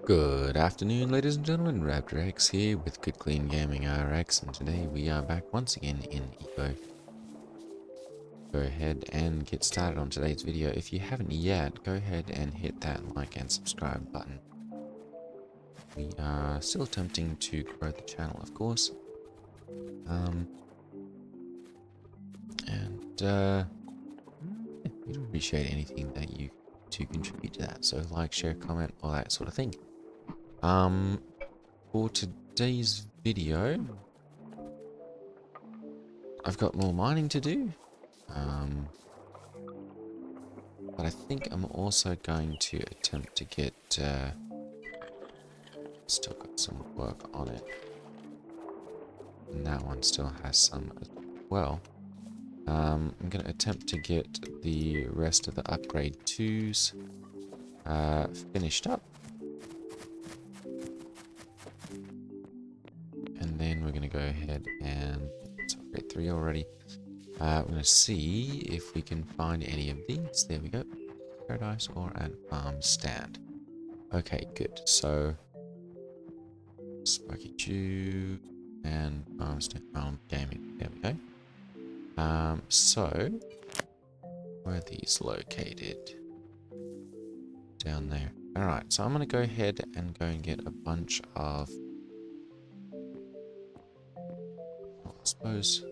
Good afternoon, ladies and gentlemen. Raptor X here with Good Clean Gaming RX, and today we are back once again in Eco. Go ahead and get started on today's video. If you haven't yet, go ahead and hit that like and subscribe button. We are still attempting to grow the channel, of course. And we'd appreciate anything that you to contribute to that. So like, share, comment, all that sort of thing. For today's video, I've got more mining to do. But I think I'm also going to attempt to get, still got some work on it. And that one still has some as well. I'm going to attempt to get the rest of the upgrade 2s finished up. And then we're going to go ahead and it's upgrade 3 already. We're going to see if we can find any of these. There we go. Paradise or an farm stand. Okay, good. So Sparky Jew and farm gaming. There we go. So where are these located? Down there. Alright, so I'm gonna go ahead and go and get a bunch of, well, I suppose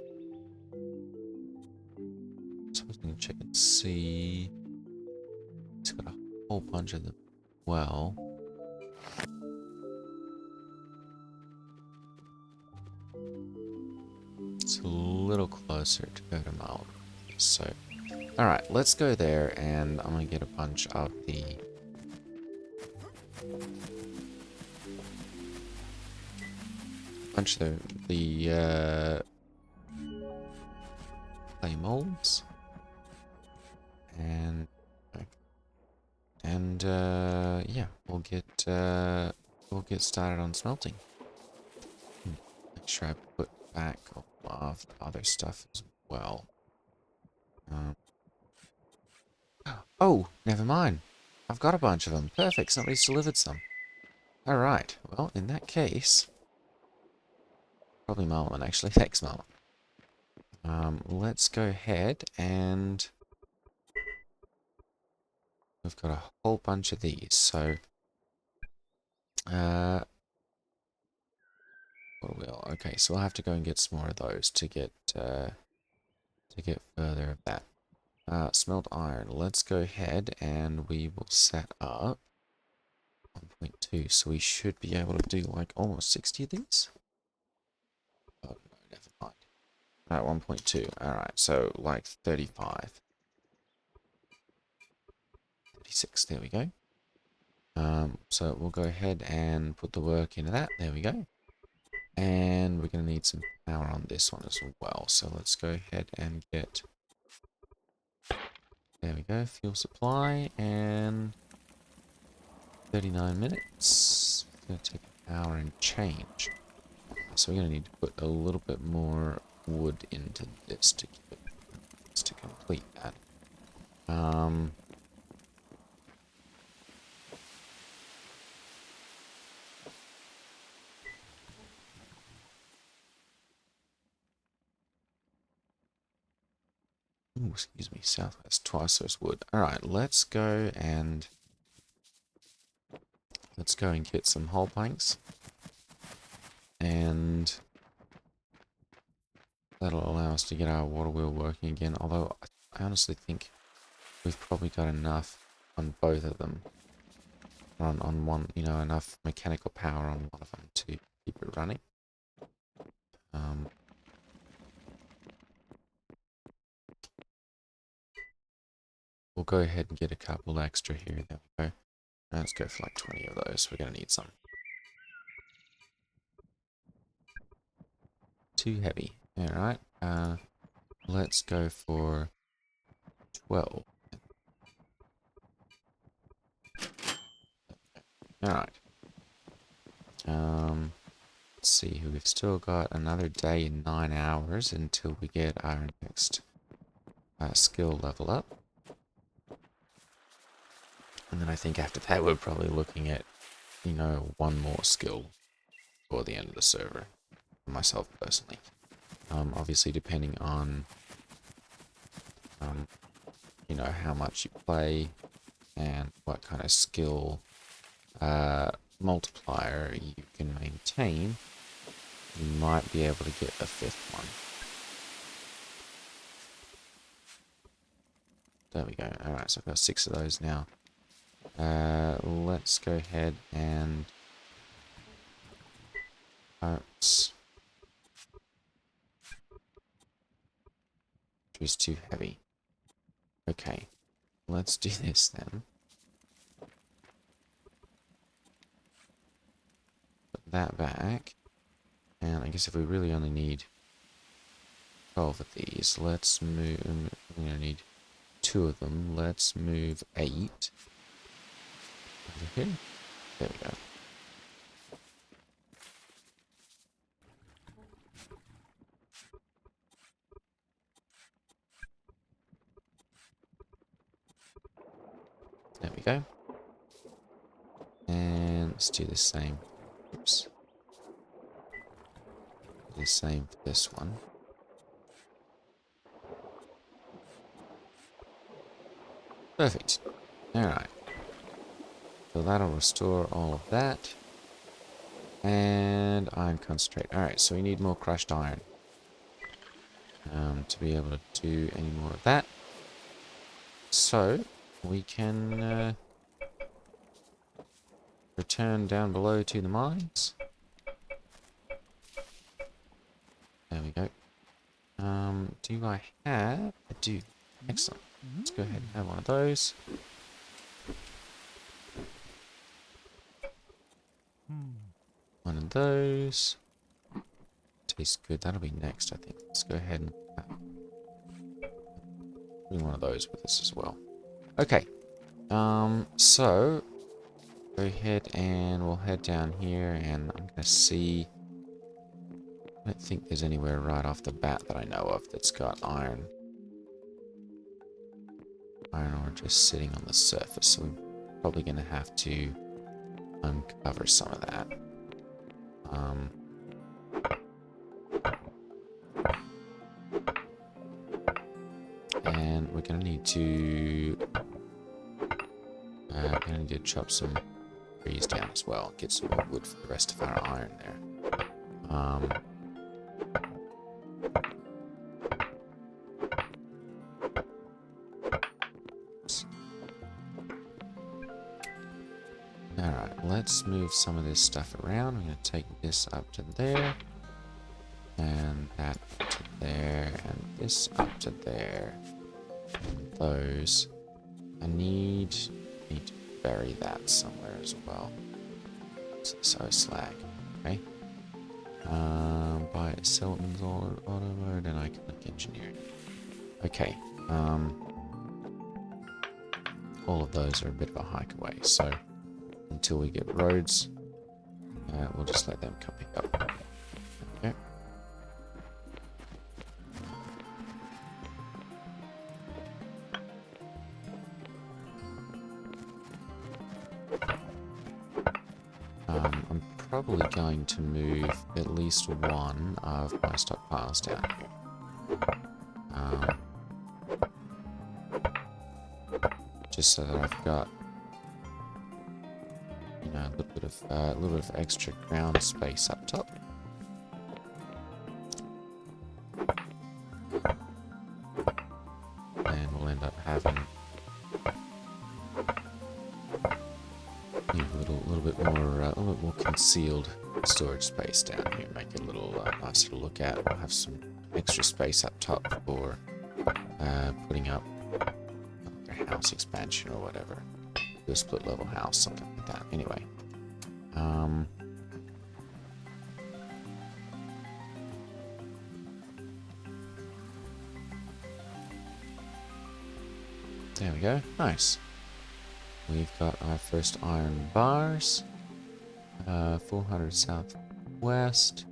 we can check and see. It's got a whole bunch of them. Well, it's a little closer to go to Mount. So, alright, let's go there and I'm gonna get a bunch of the clay molds and yeah, we'll get started on smelting. Make sure I put back all of the other stuff as well. Oh, never mind. I've got a bunch of them. Perfect. Somebody's delivered some. All right. Well, in that case, probably Marlon actually. Thanks, Marlon. Let's go ahead and we've got a whole bunch of these. So, okay. So we'll have to go and get some more of those to get further of that. Smelt iron. Let's go ahead and we will set up 1.2. So we should be able to do like almost 60 of these. Oh, no, never mind. Alright, 1.2. Alright, so like 35. 36, there we go. So we'll go ahead and put the work into that. There we go. And we're going to need some power on this one as well. So let's go ahead and get... There we go, fuel supply, and 39 minutes. It's going to take an hour and change. So we're going to need to put a little bit more wood into this to complete that. Ooh, excuse me, southwest, twice those wood. Alright, let's go and get some hull planks. And that'll allow us to get our water wheel working again. Although I honestly think we've probably got enough on both of them. On one, you know, enough mechanical power on one of them to keep it running. We'll go ahead and get a couple extra here. There we go. Let's go for like 20 of those. We're going to need some. Too heavy. Alright. Let's go for 12. Alright. Let's see. We've still got another day and 9 hours until we get our next skill level up. And then I think after that we're probably looking at you know, one more skill for the end of the server, for myself personally. Obviously, depending on, you know, how much you play and what kind of skill multiplier you can maintain, you might be able to get a fifth one. There we go. Alright, so I've got 6 of those now. Let's go ahead and oops. It's too heavy. Okay, let's do this then. Put that back. And I guess if we really only need 12 of these, let's move. We're going to need 2 of them. Let's move 8 over here. There we go. There we go. And let's do the same. Oops. Do the same for this one. Perfect. Alright. So that'll restore all of that. And iron concentrate. Alright, so we need more crushed iron. To be able to do any more of that. So, we can return down below to the mines. There we go. Do I have? I do. Excellent. Let's go ahead and have one of those. One of those. Tastes good. That'll be next, I think. Let's go ahead and bring one of those with us as well. Okay. So go ahead and we'll head down here, and I'm gonna see. I don't think there's anywhere right off the bat that I know of that's got iron ore just sitting on the surface. So we're probably gonna have to uncover some of that. And we're gonna need to chop some trees down as well. Get some more wood for the rest of our iron there. Alright, let's move some of this stuff around. I'm going to take this up to there. And that up to there. And this up to there. And those. I need to bury that somewhere as well. So slag. Okay. Buy Settlements auto mode, and I can look engineering. Okay. All of those are a bit of a hike away, so until we get roads, we'll just let them come pick up. Okay. I'm probably going to move at least one of my stockpiles down here. Just so that I've got, you know, a little bit of extra ground space up top. And we'll end up having, you know, a little bit more concealed storage space down here. Make it a little nicer to look at. We'll have some extra space up top for putting up a house expansion or whatever. Do a split level house, something like that. Anyway. There we go. Nice. We've got our first iron bars. 400 southwest.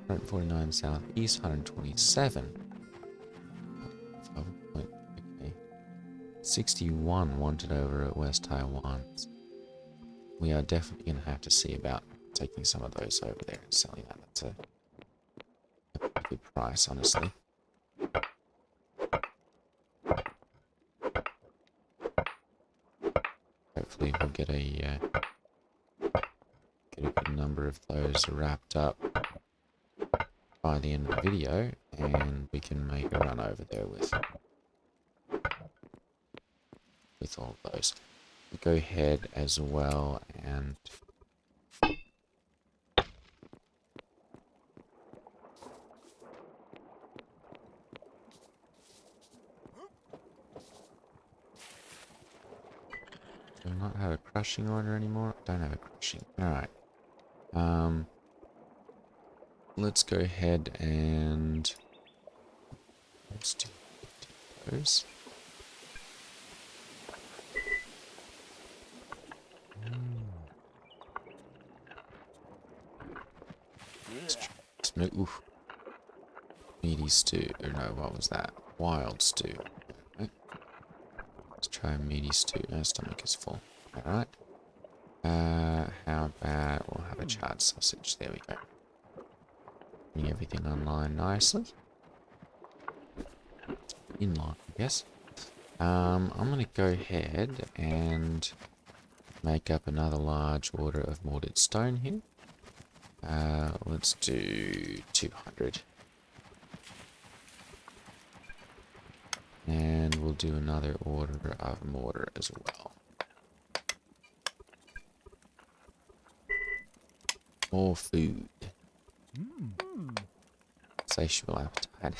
149 southeast. 127. Okay. 61 wanted over at West Taiwan. we are definitely going to have to see about taking some of those over there and selling that. That's a pretty good price, honestly. Hopefully we'll get a good number of those wrapped up by the end of the video, and we can make a run over there with all of those. We'll go ahead as well and do I not have a crushing order anymore? I don't have a crushing. Alright. Let's go ahead and let's do those. Let's try some, oof. Meaty stew. Or no, what was that? Wild stew. Okay. Let's try meaty stew. Our stomach is full. Alright. How about we'll have a charred sausage. There we go. Bring everything online nicely. In line, I guess. I'm going to go ahead and make up another large order of mortared stone here. Let's do 200. And we'll do another order of mortar as well. More food. Satiable appetite.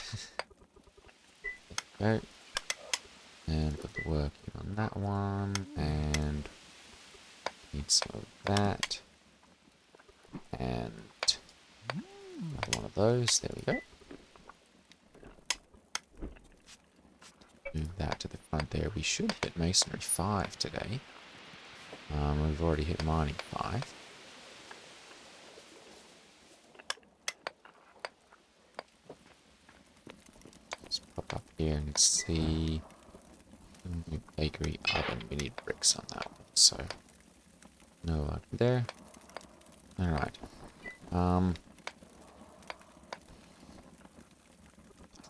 There we go. And put the work in on that one. And need some of that. And another one of those. There we go. Move that to the front there. We should hit masonry 5 today. We've already hit mining 5. Let's pop up here and see. New bakery oven. We need bricks on that one, so no luck there. Alright. I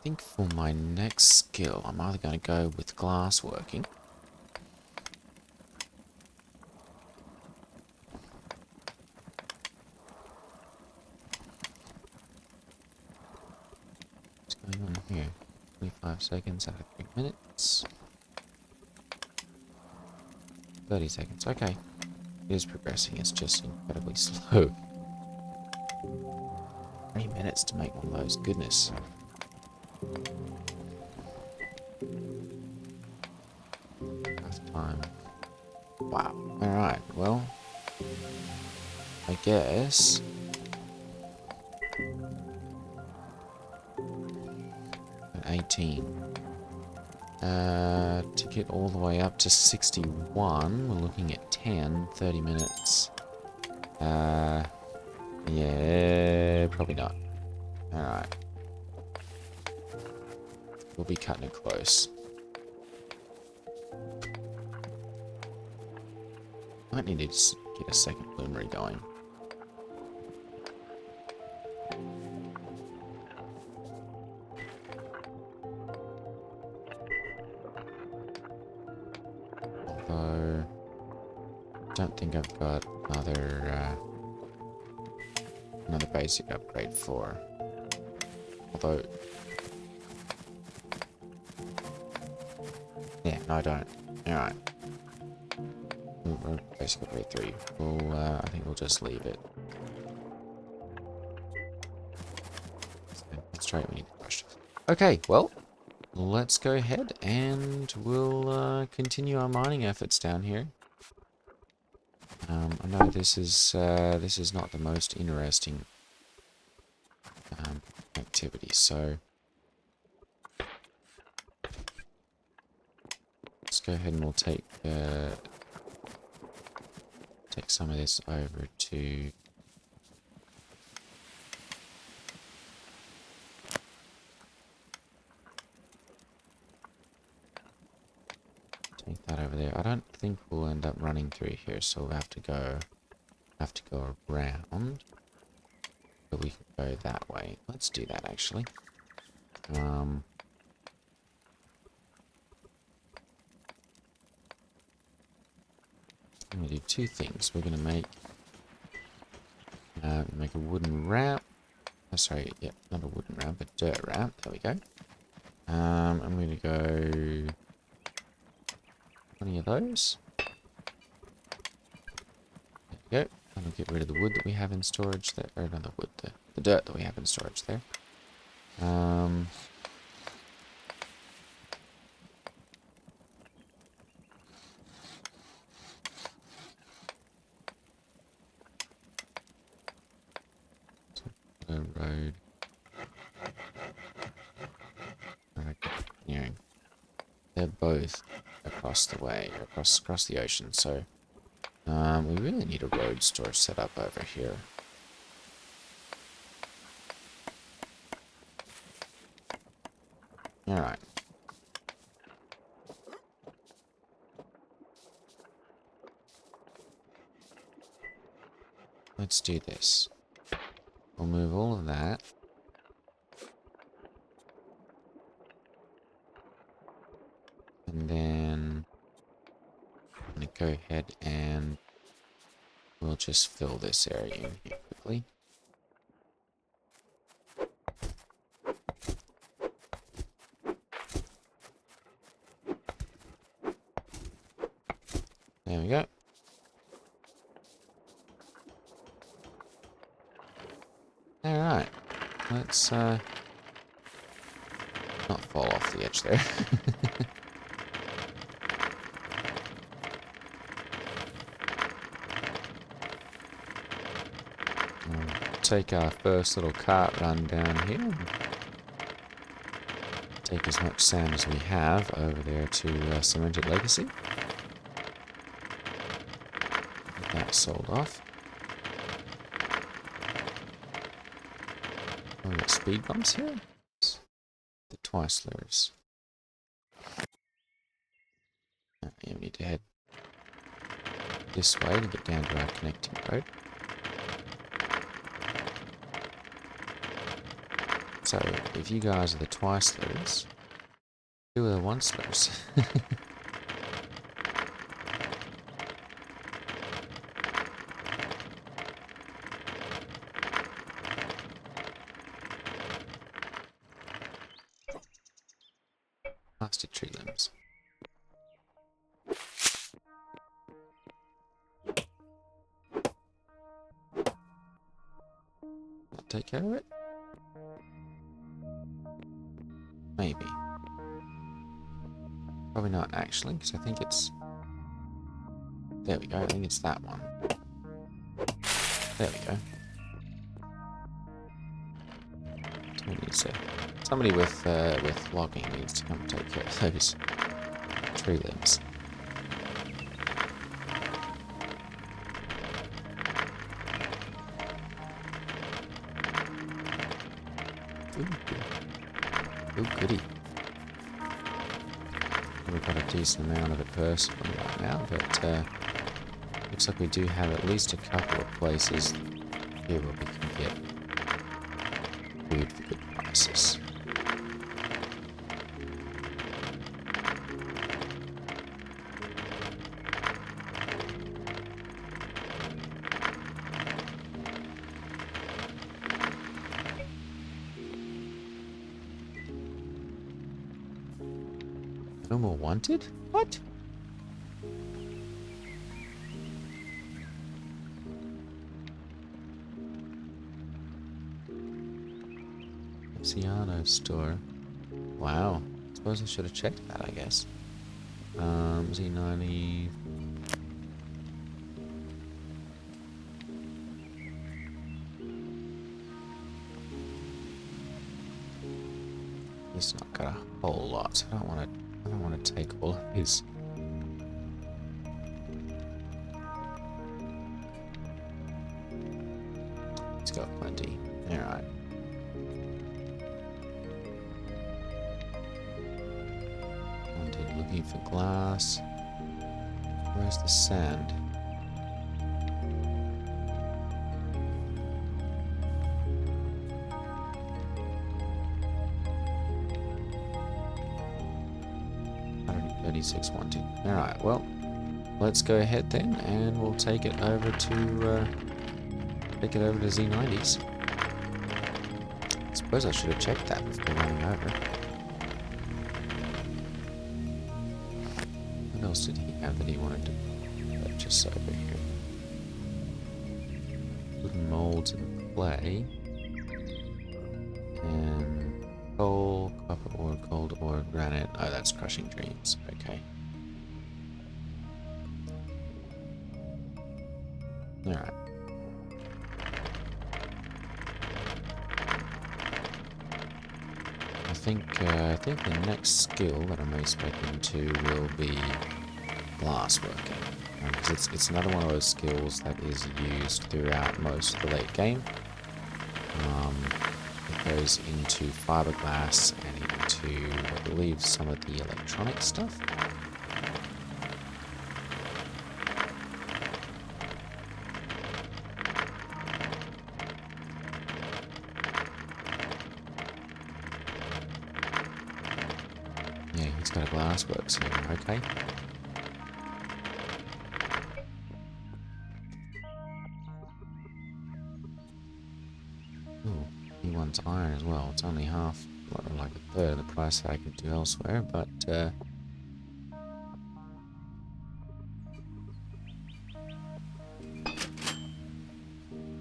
think for my next skill, I'm either going to go with glass working. What's going on here? 25 seconds out of 3 minutes. 30 seconds. Okay. It is progressing. It's just incredibly slow. 3 minutes to make one of those. Goodness. Half time. Wow. Alright, well, I guess at 18. To get all the way up to 61, we're looking at 30 minutes. Yeah, probably not. Alright. We'll be cutting it close. Might need to get a second bloomery going. Although, I don't think I've got another basic upgrade for. Although, yeah, no, I don't. Alright. We're basic upgrade 3. We'll, I think we'll just leave it. That's right, we need to crush. Okay, well, let's go ahead and we'll continue our mining efforts down here. I know this is not the most interesting activity, so let's go ahead and we'll take some of this over to take that over there. I don't think we'll end up running through here, so we'll have to go around. But we can go that way. Let's do that actually. I'm gonna do two things. We're gonna make a wooden ramp. Oh, sorry, yeah, not a wooden ramp, a dirt ramp. There we go. I'm gonna go 20 of those. There we go. And we'll get rid of the wood that we have in storage there. Or not the wood, the dirt that we have in storage there. Road. Alright, engineering. They're both across the way, across the ocean, so we really need a road store set up over here. Alright. Let's do this. We'll move all of that. And then I'm going to go ahead and we'll just fill this area in here quickly. There we go. Alright. Let's not fall off the edge there. Take our first little cart run down here. And take as much sand as we have over there to Cemented Legacy. Get that sold off. Oh, we got speed bumps here? The Twicelers. Yeah, we need to head this way to get down to our connecting road. So, if you guys are the Twicelers, who are the Oncelers? Plastic tree limbs. That take care of it? Maybe. Probably not actually, because I think it's... There we go, I think it's that one. There we go. Somebody with logging needs to come take care of those tree limbs. Ooh, goody. We've got a decent amount of it personally right now, but looks like we do have at least a couple of places here where we can get food for good prices. No more wanted? What? Ciano store. Wow. Suppose I should have checked that, I guess. Z90. He's not got a whole lot, so I don't want to take all of his. He's got plenty. Alright. Looking for glass. Where's the sand? 36 wanted. Alright, well, let's go ahead then, and we'll take it over to Z90s. I suppose I should have checked that before running over. What else did he have that he wanted to purchase over here? Wooden molds and clay. And coal, copper ore, gold ore, granite. Oh, that's crushing dreams. Okay. Alright. I think the next skill that I may spec into will be glassworking. Because it's another one of those skills that is used throughout most of the late game. It goes into fiberglass and into, I believe, some of the electronic stuff. Yeah, he's got a glassworks here, okay. Ooh, he wants iron as well. It's only half, like a third of the price that I could do elsewhere, but there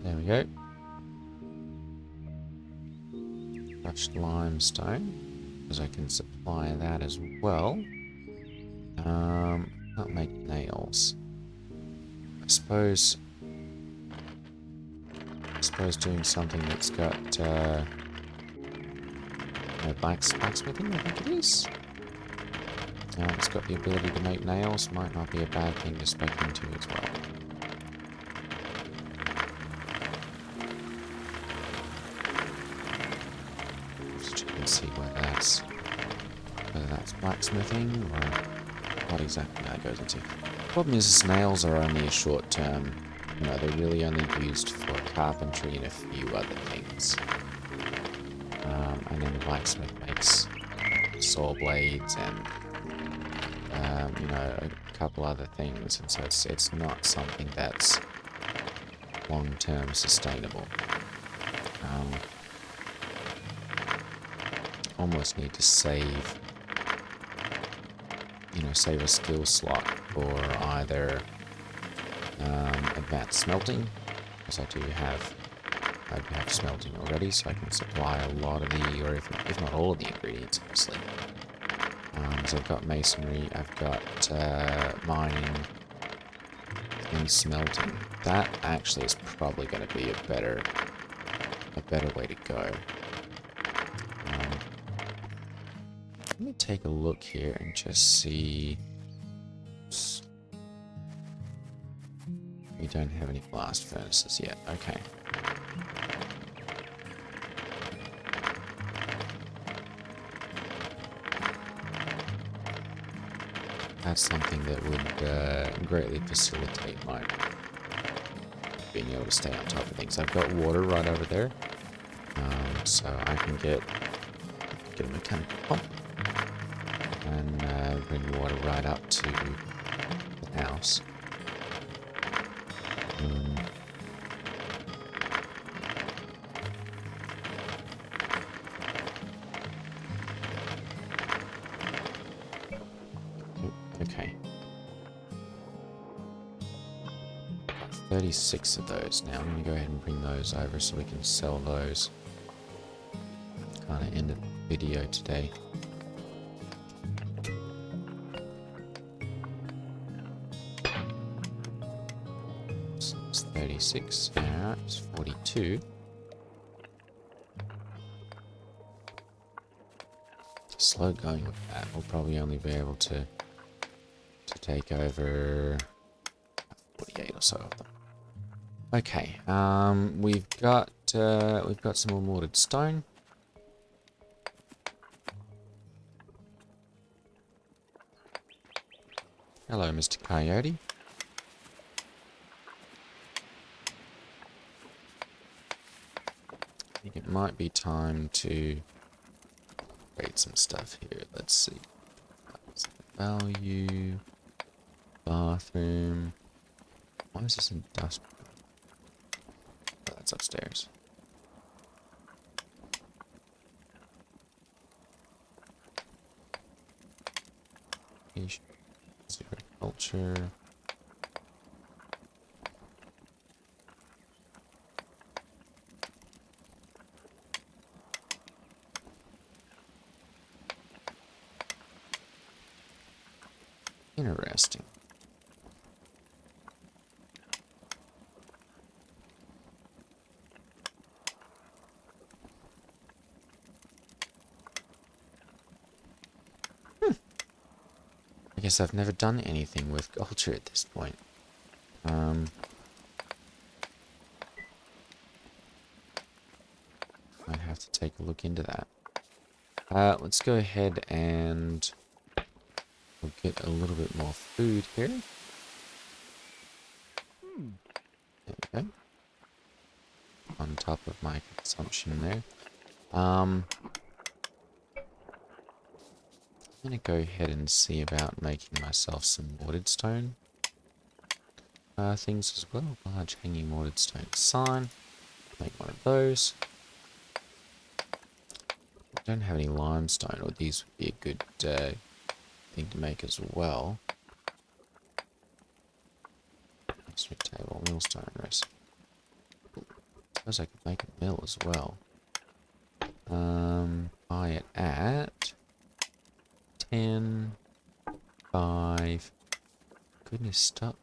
we go. Crushed limestone, because I can supply that as well. Can't make nails. I suppose doing something that's got blacksmithing, I think it is. It's got the ability to make nails. Might not be a bad thing to spec into as well. Just check and see whether that's blacksmithing or what exactly that goes into. Problem is, nails are only a short term. You know, they're really only used for carpentry and a few other things. And then the blacksmith makes saw blades and you know, a couple other things, and so it's not something that's long-term sustainable. Almost need to save a skill slot for either advanced smelting, because I do have smelting already, so I can supply a lot of the, or if not all of the ingredients, obviously. So I've got masonry, I've got mining and smelting. That actually is probably going to be a better way to go. Let me take a look here and just see. We don't have any blast furnaces yet. Okay. That's something that would greatly facilitate my being able to stay on top of things. I've got water right over there, so I can get a mechanical pump and bring water right up to the house. Okay. 36 of those now. I'm going to go ahead and bring those over so we can sell those. Kind of end the video today. So it's 36. Alright, it's 42. Slow going with that. We'll probably only be able to take over 48 or so of them. Okay, we've got some more mortared stone. Hello, Mr. Coyote. I think it might be time to create some stuff here. Let's see. value, bathroom. Why is this industrial? Oh, that's upstairs. Zero culture. Interesting. I guess I've never done anything with culture at this point. Might have to take a look into that. Let's go ahead and we'll get a little bit more food here. There we go. On top of my consumption there. I'm gonna go ahead and see about making myself some mortared stone things as well. Large hanging mortared stone sign. Make one of those. I don't have any limestone, or these would be a good thing to make as well. Recipe table, millstone recipe. Suppose I could make a mill as well. Buy it at 10, 5. Goodness, stop.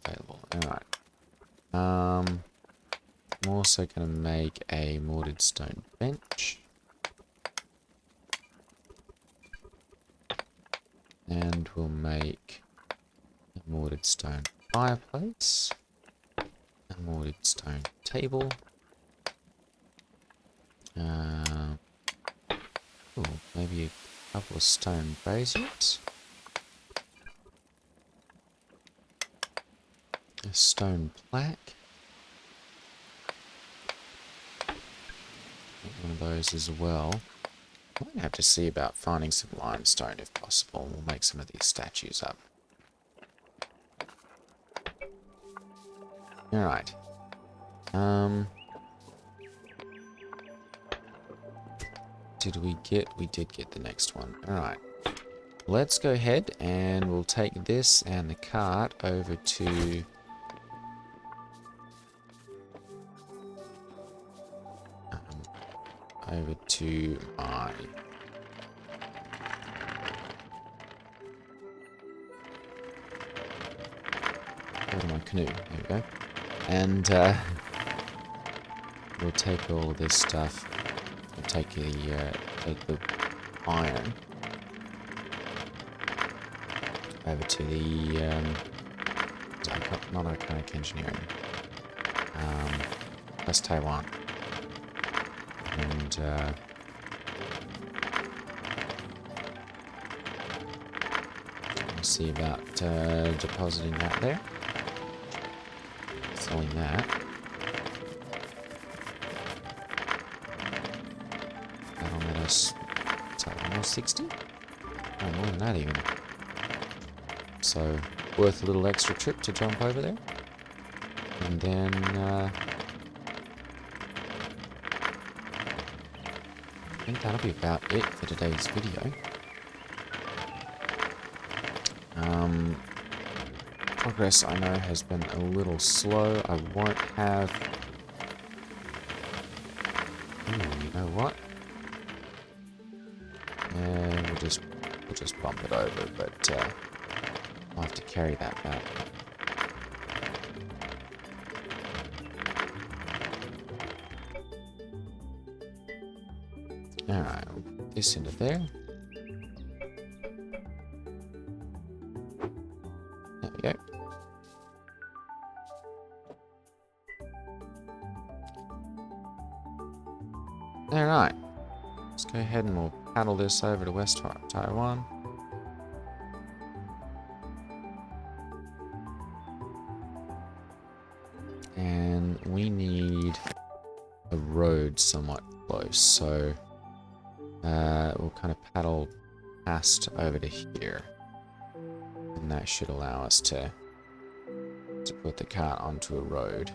Available. Alright. I'm also going to make a mortared stone bench. And we'll make a mortared stone fireplace. A mortared stone table. Maybe a couple of stone braziers. A stone plaque. One of those as well. Might have to see about finding some limestone if possible. We'll make some of these statues up. Alright. Did we get? We did get the next one. Alright. Let's go ahead and we'll take this and the cart over to... over to my... over to my canoe. There we go. And we'll take all of this stuff. We'll take the iron over to the not Arcanic Engineering. That's Taiwan. And we'll see about depositing that there. Selling that. That'll let us... is that almost 60? Oh, more than that even. So, worth a little extra trip to jump over there. And then... I think that'll be about it for today's video. Progress, I know, has been a little slow. I won't have... Ooh, you know what? Yeah, we'll just bump it over, but I'll have to carry that back. Alright, we'll put this into there. There we go. Alright. Let's go ahead and we'll paddle this over to West Taiwan. And we need a road somewhat close, so we'll kind of paddle past over to here. And that should allow us to put the cart onto a road.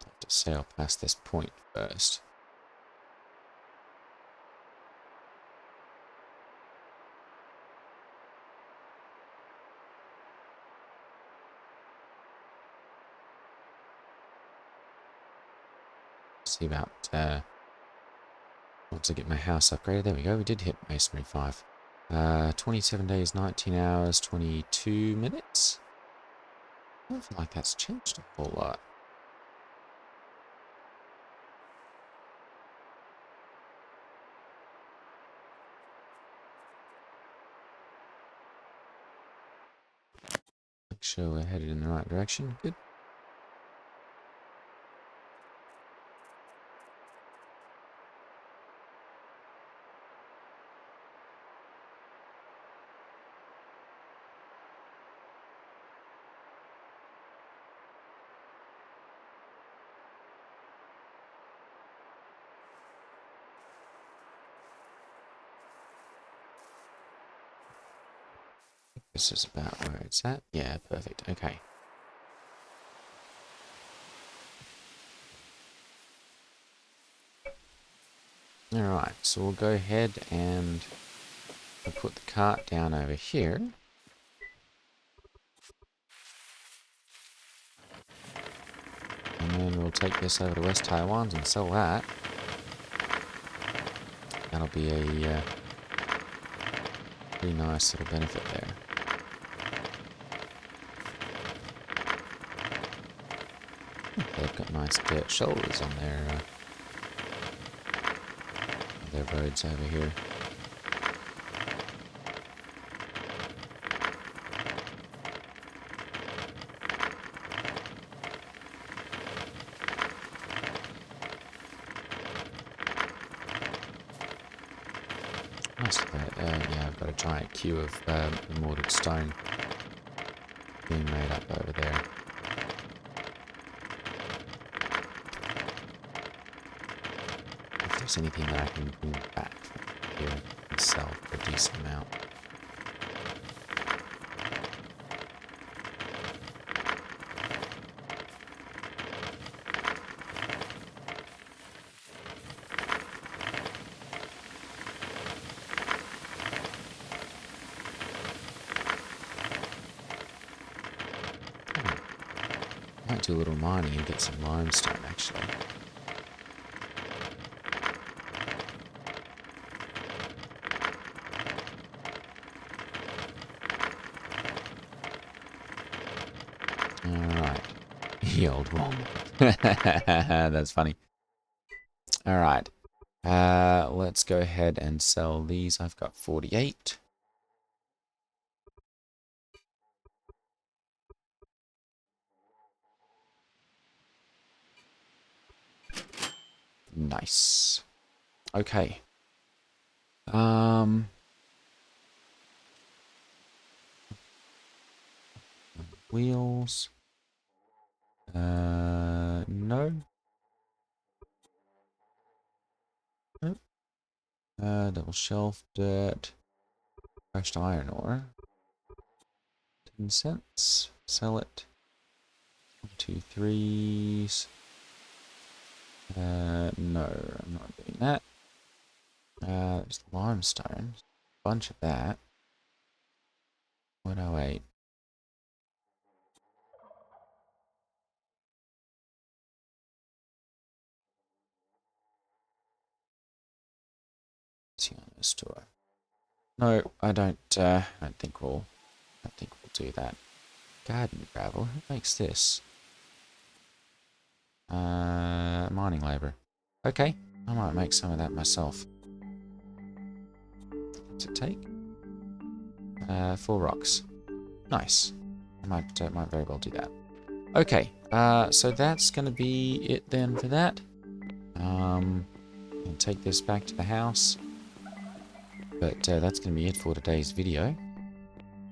Have to sail past this point first. See about once I get my house upgraded. There we go, we did hit masonry 5. 27 days, 19 hours, 22 minutes. I don't feel like that's changed a whole lot. Make sure we're headed in the right direction. Good. This is about where it's at. Yeah, perfect. Okay. Alright, so we'll go ahead and we'll put the cart down over here. And then we'll take this over to West Taiwan's and sell that. That'll be a pretty nice little benefit there. They've got nice dirt shoulders on their roads over here. Nice. Yeah, I've got a giant queue of mortared stone being made up over there. If there's anything that I can bring back from here and sell for a decent amount. Might do a little mining and get some limestone actually. Alright. The old Walmart. That's funny. Alright. Let's go ahead and sell these. I've got 48. Nice. Okay. Wheels. No. Nope. Double shelf dirt. Crushed iron ore. 10 cents. Sell it. 1, 2, 3s. No, I'm not doing that. There's limestone. Bunch of that. 108. See on the store. No, I don't think we'll do that. Garden gravel. Who makes this? Mining labor. Okay, I might make some of that myself. What's it take? 4 rocks. Nice. I might very well do that. Okay, so that's going to be it then for that. I'll take this back to the house. But that's going to be it for today's video.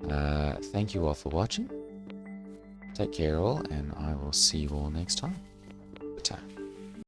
Thank you all for watching. Take care all, and I will see you all next time. Ta.